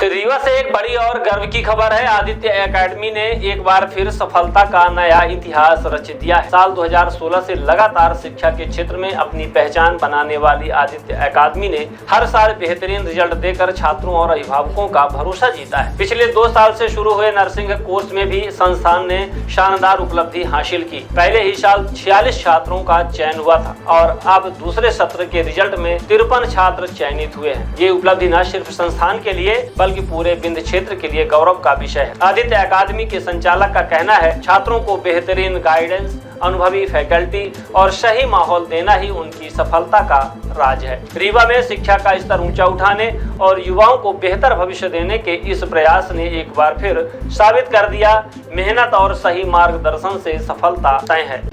रीवा से एक बड़ी और गर्व की खबर है। आदित्य एकेडमी ने एक बार फिर सफलता का नया इतिहास रच दिया है। साल 2016 से लगातार शिक्षा के क्षेत्र में अपनी पहचान बनाने वाली आदित्य एकेडमी ने हर साल बेहतरीन रिजल्ट देकर छात्रों और अभिभावकों का भरोसा जीता है। पिछले 2 साल से शुरू हुए नर्सिंग कोर्स में भी संस्थान ने शानदार उपलब्धि हासिल की। पहले ही साल 46 छात्रों का चयन हुआ था और अब दूसरे सत्र के रिजल्ट में 53 छात्र चयनित हुए हैं। ये उपलब्धि न सिर्फ संस्थान के लिए बल्कि पूरे विंध्य क्षेत्र के लिए गौरव का विषय है। आदित्य एकेडमी के संचालक का कहना है, छात्रों को बेहतरीन गाइडेंस, अनुभवी फैकल्टी और सही माहौल देना ही उनकी सफलता का राज है। रीवा में शिक्षा का स्तर ऊंचा उठाने और युवाओं को बेहतर भविष्य देने के इस प्रयास ने एक बार फिर साबित कर दिया, मेहनत और सही मार्गदर्शन से सफलता तय है।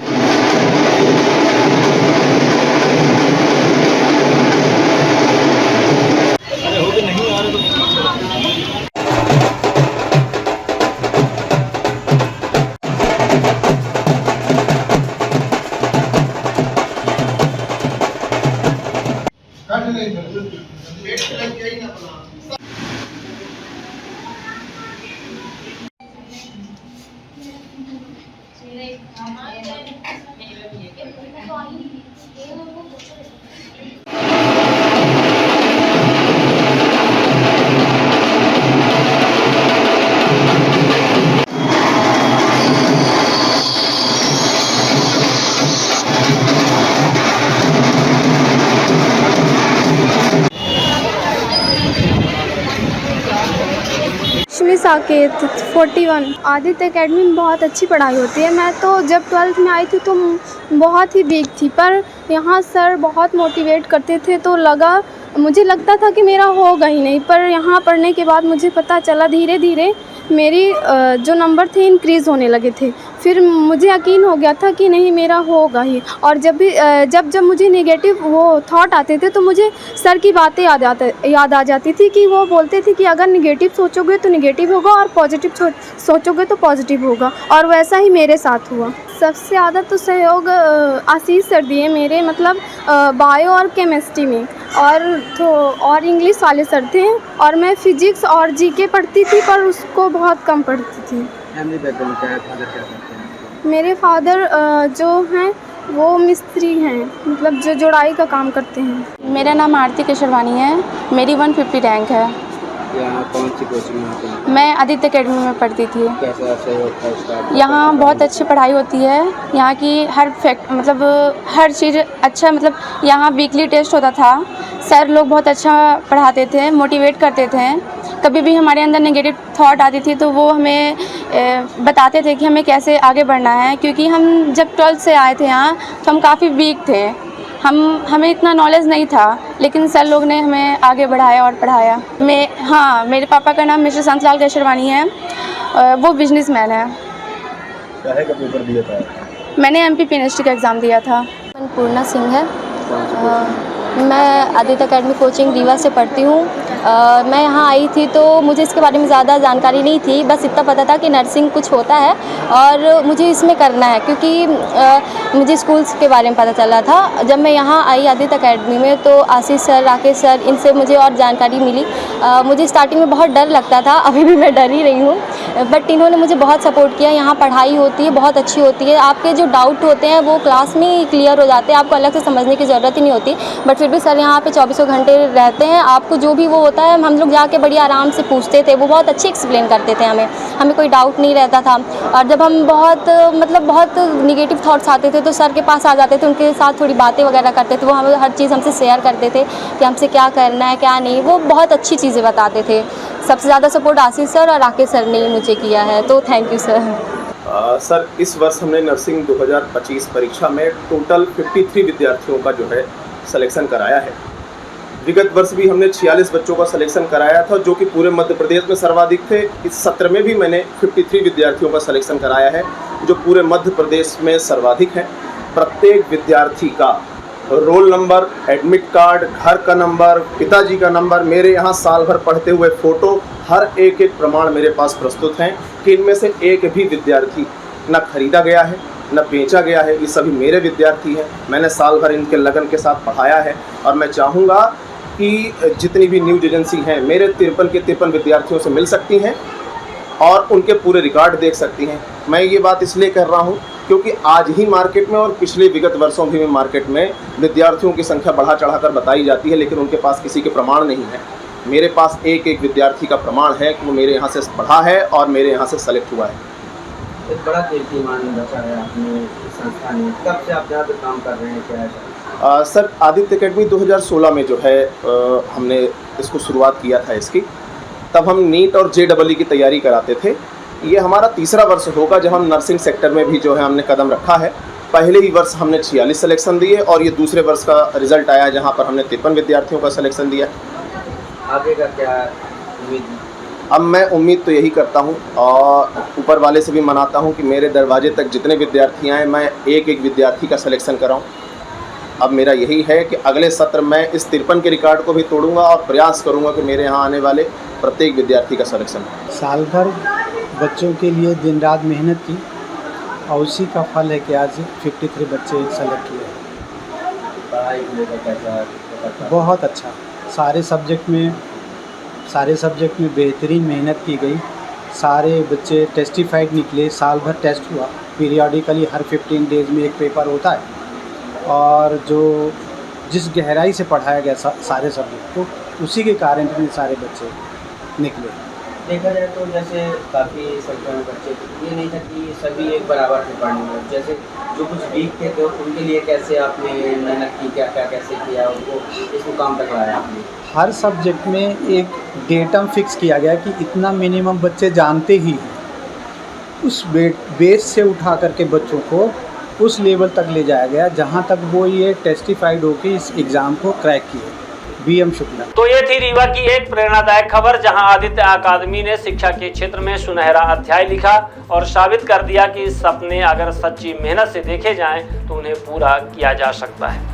साकेत 41। आदित्य एकेडमी में बहुत अच्छी पढ़ाई होती है। मैं तो जब 12th में आई थी तो बहुत ही वीक थी, पर यहाँ सर बहुत मोटिवेट करते थे तो मुझे लगता था कि मेरा होगा ही नहीं, पर यहाँ पढ़ने के बाद मुझे पता चला धीरे धीरे मेरी जो नंबर थे इंक्रीज़ होने लगे थे। फिर मुझे यकीन हो गया था कि नहीं मेरा होगा ही। और जब मुझे नेगेटिव वो थॉट आते थे तो मुझे सर की बातें याद आ जाती थी कि वो बोलते थे कि अगर नेगेटिव सोचोगे तो नेगेटिव होगा और पॉजिटिव सोचोगे तो पॉजिटिव होगा, और वैसा ही मेरे साथ हुआ। सबसे ज़्यादा तो सहयोग आशीष सर दिए मेरे, मतलब बायो और केमिस्ट्री में, और इंग्लिश वाले सर थे। और मैं फिजिक्स और जीके पढ़ती थी पर उसको बहुत कम पढ़ती थी। फैमिली बैकग्राउंड क्या है? फादर क्या करते हैं? मेरे फादर जो हैं वो मिस्त्री हैं, मतलब जो जुड़ाई का काम करते हैं। मेरा नाम आरती केशरवानी है। मेरी 150 रैंक है। यहाँ कौन सी कोचिंग में? मैं आदित्य एकेडमी में पढ़ती थी। कैसा सहयोग था इसका? यहाँ बहुत अच्छी पढ़ाई होती है। यहाँ की हर चीज़ अच्छा, मतलब यहाँ वीकली टेस्ट होता था। सर लोग बहुत अच्छा पढ़ाते थे, मोटिवेट करते थे। कभी भी हमारे अंदर नेगेटिव थॉट आती थी तो वो हमें बताते थे कि हमें कैसे आगे बढ़ना है, क्योंकि हम जब 12th से आए थे यहाँ तो हम काफ़ी वीक थे। हमें इतना नॉलेज नहीं था, लेकिन सर लोग ने हमें आगे बढ़ाया और पढ़ाया। मेरे पापा का नाम मिस्टर संतलाल केशरवानी है। वो बिजनेसमैन है। काहे का पेपर दिया था? मैंने MP PhD का एग्ज़ाम दिया था। पूर्णा सिंह है। मैं आदित्य एकेडमी कोचिंग रीवा से पढ़ती हूँ। मैं यहाँ आई थी तो मुझे इसके बारे में ज़्यादा जानकारी नहीं थी, बस इतना पता था कि नर्सिंग कुछ होता है और मुझे इसमें करना है, क्योंकि मुझे स्कूल्स के बारे में पता चला था। जब मैं यहाँ आई आदित्य एकेडमी में तो आशीष सर, राकेश सर, इनसे मुझे और जानकारी मिली। मुझे स्टार्टिंग में बहुत डर लगता था, अभी भी मैं डर ही रही हूँ, बट इन्होंने मुझे बहुत सपोर्ट किया। यहाँ पढ़ाई होती है, बहुत अच्छी होती है। आपके जो डाउट होते हैं वो क्लास में ही क्लियर हो जाते हैं, आपको अलग से समझने की ज़रूरत ही नहीं होती। बट फिर भी सर यहाँ पे 24 घंटे रहते हैं। आपको जो भी वो होता है हम लोग जाके बड़ी आराम से पूछते थे, वो बहुत अच्छी एक्सप्लेन करते थे हमें कोई डाउट नहीं रहता था। और जब हम बहुत निगेटिव थॉट्स आते थे तो सर के पास आ जाते थे, उनके साथ थोड़ी बातें वगैरह करते थे। वो हमें हर चीज़ हमसे शेयर करते थे कि हमसे क्या करना है क्या नहीं। वो बहुत अच्छी चीज़ें बताते थे। सबसे ज़्यादा सपोर्ट आशीष सर और राकेश सर ने मुझे किया है, तो थैंक यू सर। सर, इस वर्ष हमने नर्सिंग 2025 परीक्षा में टोटल 53 विद्यार्थियों का जो है सिलेक्शन कराया है। विगत वर्ष भी हमने 46 बच्चों का सिलेक्शन कराया था, जो कि पूरे मध्य प्रदेश में सर्वाधिक थे। इस सत्र में भी मैंने 53 विद्यार्थियों का सिलेक्शन कराया है, जो पूरे मध्य प्रदेश में सर्वाधिक है। प्रत्येक विद्यार्थी का रोल नंबर, एडमिट कार्ड, घर का नंबर, पिताजी का नंबर, मेरे यहाँ साल भर पढ़ते हुए फ़ोटो, हर एक प्रमाण मेरे पास प्रस्तुत हैं कि इनमें से एक भी विद्यार्थी न खरीदा गया है न बेचा गया है। ये सभी मेरे विद्यार्थी हैं। मैंने साल भर इनके लगन के साथ पढ़ाया है और मैं चाहूँगा कि जितनी भी न्यूज एजेंसी हैं मेरे 53 के 53 विद्यार्थियों से मिल सकती हैं और उनके पूरे रिकॉर्ड देख सकती हैं। मैं ये बात इसलिए कर रहा हूँ क्योंकि आज ही मार्केट में और पिछले विगत वर्षों भी में मार्केट में विद्यार्थियों की संख्या बढ़ा चढ़ाकर बताई जाती है, लेकिन उनके पास किसी के प्रमाण नहीं है। मेरे पास एक एक विद्यार्थी का प्रमाण है कि वो मेरे यहाँ से पढ़ा है और मेरे यहाँ से सेलेक्ट हुआ है। एक बड़ा कीर्तिमान रखा है अपने संस्था ने, कब से आप यहाँ पे काम कर रहे हैं, क्या है? सर आदित्य एकेडमी 2016 में जो है हमने इसको शुरुआत किया था इसकी। तब हम नीट और JEE की तैयारी कराते थे। ये हमारा तीसरा वर्ष होगा जब हम नर्सिंग सेक्टर में भी जो है हमने कदम रखा है। पहले ही वर्ष हमने 46 सिलेक्शन दिए और ये दूसरे वर्ष का रिजल्ट आया जहाँ पर हमने 53 विद्यार्थियों का सिलेक्शन दिया। आगे का क्या उम्मीद है? अब मैं उम्मीद तो यही करता हूँ और ऊपर वाले से भी मनाता हूँ कि मेरे दरवाजे तक जितने विद्यार्थी आए मैं एक एक विद्यार्थी का सिलेक्शन कराऊँ। अब मेरा यही है कि अगले सत्र में इस 53 के रिकॉर्ड को भी तोड़ूंगा और प्रयास करूंगा कि मेरे यहाँ आने वाले प्रत्येक विद्यार्थी का सिलेक्शन। साल भर बच्चों के लिए दिन रात मेहनत की और उसी का फल है कि आज 53 बच्चे सेलेक्ट हुए। पढ़ाई को लेकर कैसा? बहुत अच्छा, सारे सब्जेक्ट में बेहतरीन मेहनत की गई। सारे बच्चे टेस्टिफाइड निकले। साल भर टेस्ट हुआ, पीरियडिकली हर 15 डेज में एक पेपर होता है और जो जिस गहराई से पढ़ाया गया सारे सब्जेक्ट को, उसी के कारण इतने सारे बच्चे निकले। देखा जाए तो जैसे काफ़ी संख्या में बच्चे, ये नहीं था कि सभी एक बराबर थे पढ़ने में। जैसे जो कुछ वीक थे तो उनके लिए कैसे आपने मेहनत की, क्या क्या कैसे किया, उनको इस मुकाम तक लाया आपने? हर सब्जेक्ट में एक डेटम फिक्स किया गया कि इतना मिनिमम बच्चे जानते ही हैं। उस बेस से उठा करके बच्चों को उस लेवल तक ले जाया गया जहां तक वो ये टेस्टिफाइड होकर इस एग्ज़ाम को क्रैक किए। BM शुक्ला। तो ये थी रीवा की एक प्रेरणादायक खबर जहां आदित्य अकादमी ने शिक्षा के क्षेत्र में सुनहरा अध्याय लिखा और साबित कर दिया कि सपने अगर सच्ची मेहनत से देखे जाएं तो उन्हें पूरा किया जा सकता है।